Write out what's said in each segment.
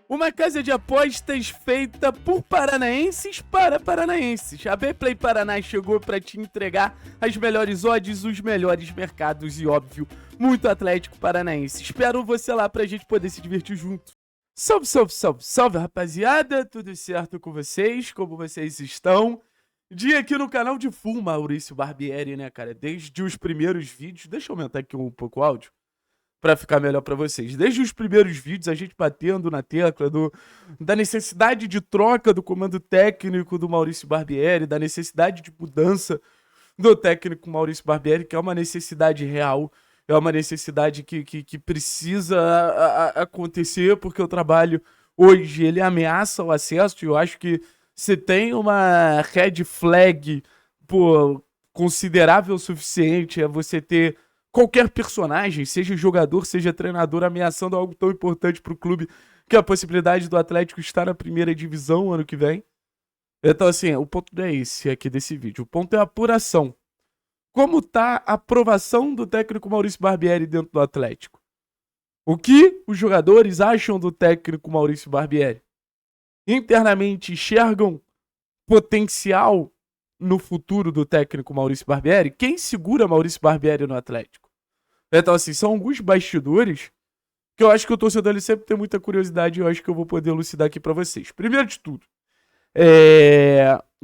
Uma casa de apostas feita por paranaenses para paranaenses. A Betplay Paraná chegou para te entregar as melhores odds, os melhores mercados e, óbvio, muito Atlético Paranaense. Espero você lá pra gente poder se divertir junto. Salve, salve, salve, salve, rapaziada. Tudo certo com vocês? Como vocês estão? Dia aqui no canal de Full Maurício Barbieri, né, cara? Desde os primeiros vídeos... Deixa eu aumentar aqui um pouco o áudio para ficar melhor para vocês. Desde os primeiros vídeos, a gente batendo na tecla da necessidade de troca do comando técnico do Maurício Barbieri, da necessidade de mudança do técnico Maurício Barbieri, que é uma necessidade real, é uma necessidade que precisa acontecer, porque o trabalho hoje ele ameaça o acesso, e eu acho que se tem uma red flag considerável o suficiente, é você ter qualquer personagem, seja jogador, seja treinador, ameaçando algo tão importante para o clube, que é a possibilidade do Atlético estar na primeira divisão ano que vem. Então, assim, o ponto não é esse aqui desse vídeo. O ponto é a apuração. Como tá a aprovação do técnico Maurício Barbieri dentro do Atlético? O que os jogadores acham do técnico Maurício Barbieri? Internamente enxergam potencial no futuro do técnico Maurício Barbieri? Quem segura Maurício Barbieri no Atlético? Então, assim, são alguns bastidores que eu acho que o torcedor ele sempre tem muita curiosidade e eu acho que eu vou poder elucidar aqui pra vocês. Primeiro de tudo,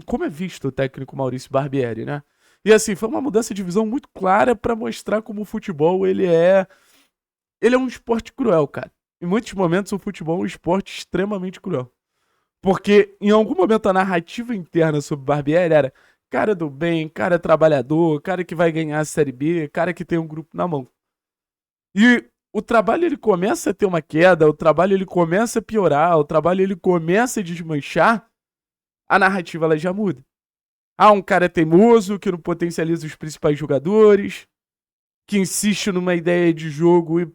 como é visto o técnico Maurício Barbieri, né? E assim, foi uma mudança de visão muito clara pra mostrar como o futebol ele é um esporte cruel, cara. Em muitos momentos o futebol é um esporte extremamente cruel. Porque em algum momento a narrativa interna sobre Barbieri era cara do bem, cara trabalhador, cara que vai ganhar a Série B, cara que tem um grupo na mão. E o trabalho ele começa a ter uma queda, o trabalho ele começa a piorar, o trabalho ele começa a desmanchar, a narrativa ela já muda. Um cara teimoso que não potencializa os principais jogadores, que insiste numa ideia de jogo e,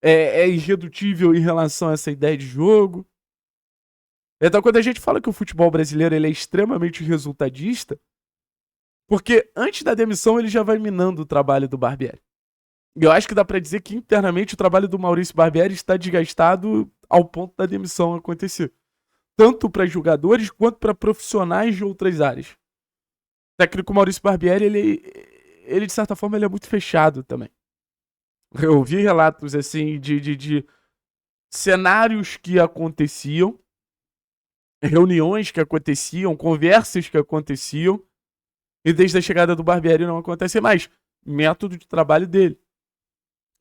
é irredutível em relação a essa ideia de jogo. Então, quando a gente fala que o futebol brasileiro ele é extremamente resultadista, porque antes da demissão ele já vai minando o trabalho do Barbieri. E eu acho que dá pra dizer que internamente o trabalho do Maurício Barbieri está desgastado ao ponto da demissão acontecer. Tanto para jogadores quanto para profissionais de outras áreas. O técnico Maurício Barbieri, ele de certa forma ele é muito fechado também. Eu vi relatos assim de cenários que aconteciam, reuniões que aconteciam, conversas que aconteciam, e desde a chegada do Barbieri não acontece mais. Método de trabalho dele.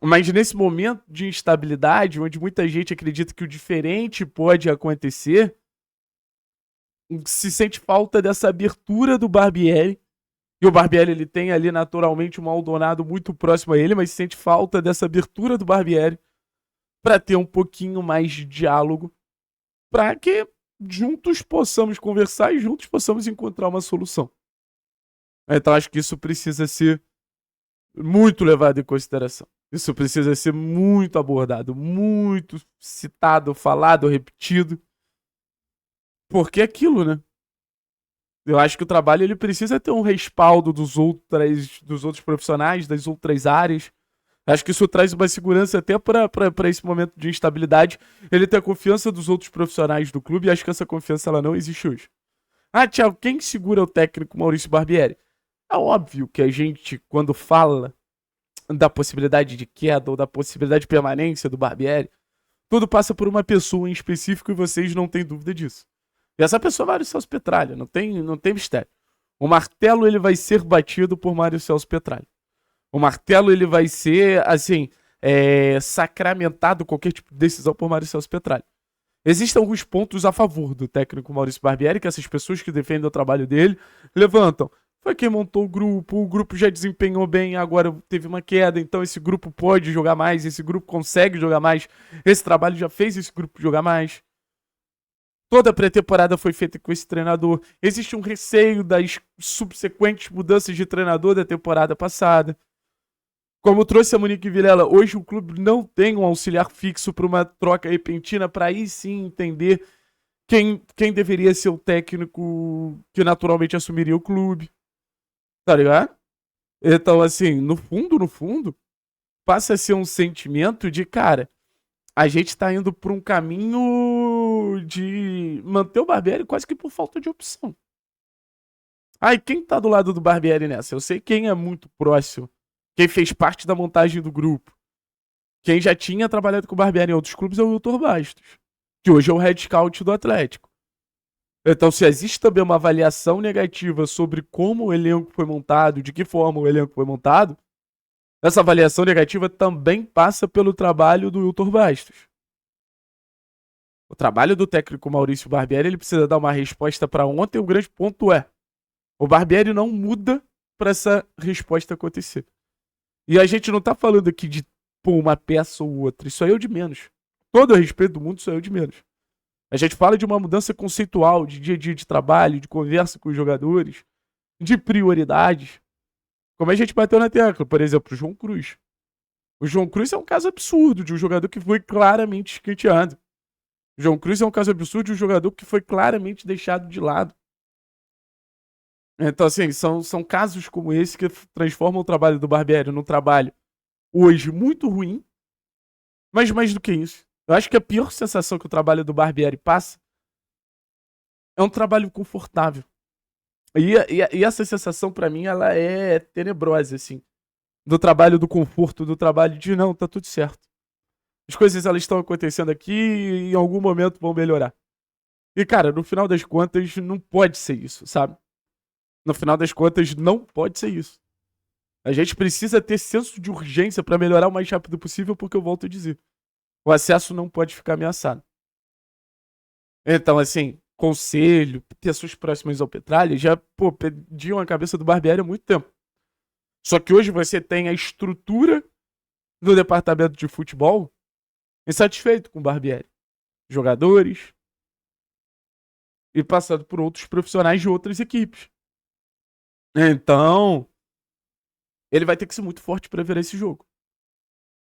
Mas nesse momento de instabilidade, onde muita gente acredita que o diferente pode acontecer, se sente falta dessa abertura do Barbieri. E o Barbieri ele tem ali naturalmente um Maldonado muito próximo a ele, mas sente falta dessa abertura do Barbieri para ter um pouquinho mais de diálogo, para que juntos possamos conversar e juntos possamos encontrar uma solução. Então acho que isso precisa ser muito levado em consideração. Isso precisa ser muito abordado, muito citado, falado, repetido. Porque é aquilo, né? Eu acho que o trabalho ele precisa ter um respaldo dos outros profissionais, das outras áreas. Acho que isso traz uma segurança até para esse momento de instabilidade. Ele ter a confiança dos outros profissionais do clube, e acho que essa confiança ela não existe hoje. Thiago, quem segura o técnico Maurício Barbieri? É óbvio que a gente, quando fala da possibilidade de queda ou da possibilidade de permanência do Barbieri, tudo passa por uma pessoa em específico e vocês não têm dúvida disso. E essa pessoa é Mário Celso Petralha, não tem mistério. O martelo ele vai ser batido por Mário Celso Petralha. O martelo ele vai ser, assim, sacramentado qualquer tipo de decisão por Mário Celso Petralha. Existem alguns pontos a favor do técnico Maurício Barbieri, que essas pessoas que defendem o trabalho dele levantam. Foi quem montou o grupo já desempenhou bem, agora teve uma queda, então esse grupo pode jogar mais, esse grupo consegue jogar mais, esse trabalho já fez esse grupo jogar mais. Toda a pré-temporada foi feita com esse treinador. Existe um receio das subsequentes mudanças de treinador da temporada passada. Como trouxe a Monique Vilela, hoje o clube não tem um auxiliar fixo para uma troca repentina, para aí sim entender quem deveria ser o técnico que naturalmente assumiria o clube. Tá ligado? Então, assim, no fundo, passa a ser um sentimento de, cara, a gente tá indo por um caminho de manter o Barbieri quase que por falta de opção. E quem tá do lado do Barbieri nessa? Eu sei quem é muito próximo. Quem fez parte da montagem do grupo. Quem já tinha trabalhado com o Barbieri em outros clubes é o Wilton Bastos, que hoje é o head scout do Atlético. Então, se existe também uma avaliação negativa sobre como o elenco foi montado, de que forma o elenco foi montado, essa avaliação negativa também passa pelo trabalho do Wilton Bastos. O trabalho do técnico Maurício Barbieri, ele precisa dar uma resposta para ontem. O grande ponto é, o Barbieri não muda para essa resposta acontecer. E a gente não tá falando aqui de uma peça ou outra. Isso aí é o de menos. Todo o respeito do mundo, isso aí é o de menos. A gente fala de uma mudança conceitual, de dia a dia de trabalho, de conversa com os jogadores, de prioridades. Como a gente bateu na tecla, por exemplo, o João Cruz. O João Cruz é um caso absurdo de um jogador que foi claramente escanteado. O João Cruz é um caso absurdo de um jogador que foi claramente deixado de lado. Então, assim, são casos como esse que transformam o trabalho do Barbieri num trabalho hoje muito ruim, mas mais do que isso. Eu acho que a pior sensação que o trabalho do Barbieri passa é um trabalho confortável. E essa sensação, pra mim, ela é tenebrosa, assim. Do trabalho do conforto, do trabalho de, não, tá tudo certo. As coisas, elas estão acontecendo aqui e em algum momento vão melhorar. E, cara, no final das contas, não pode ser isso, sabe? No final das contas, não pode ser isso. A gente precisa ter senso de urgência pra melhorar o mais rápido possível, porque eu volto a dizer, o acesso não pode ficar ameaçado. Então, assim, conselho, pessoas próximas ao Petralha já, pediam a cabeça do Barbieri há muito tempo. Só que hoje você tem a estrutura do departamento de futebol insatisfeito com o Barbieri. Jogadores e passando por outros profissionais de outras equipes. Então, ele vai ter que ser muito forte para virar esse jogo.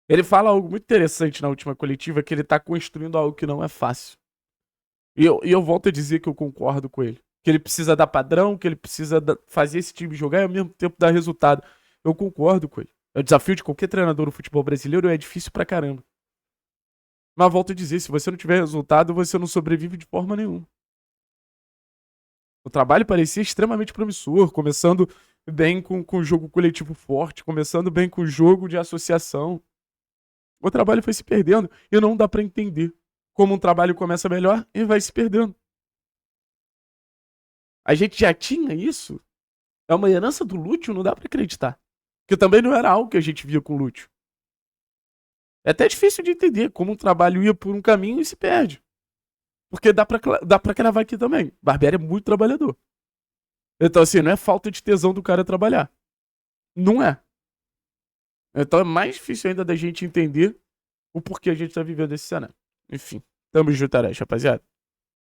Ele fala algo muito interessante na última coletiva, que ele tá construindo algo que não é fácil. E eu volto a dizer que eu concordo com ele. Que ele precisa dar padrão, que ele precisa fazer esse time jogar e ao mesmo tempo dar resultado. Eu concordo com ele. É o desafio de qualquer treinador no futebol brasileiro, é difícil pra caramba. Mas volto a dizer, se você não tiver resultado, você não sobrevive de forma nenhuma. O trabalho parecia extremamente promissor, começando bem com o jogo coletivo forte, começando bem com o jogo de associação. O trabalho foi se perdendo e não dá pra entender como um trabalho começa melhor e vai se perdendo. A gente já tinha isso? É uma herança do Lúcio, não dá pra acreditar. Que também não era algo que a gente via com o Lúcio. É até difícil de entender como um trabalho ia por um caminho e se perde. Porque dá pra cravar aqui também. Barbieri é muito trabalhador. Então, assim, não é falta de tesão do cara trabalhar. Não é. Então é mais difícil ainda da gente entender o porquê a gente tá vivendo esse cenário. Enfim, tamo junto, rapaziada.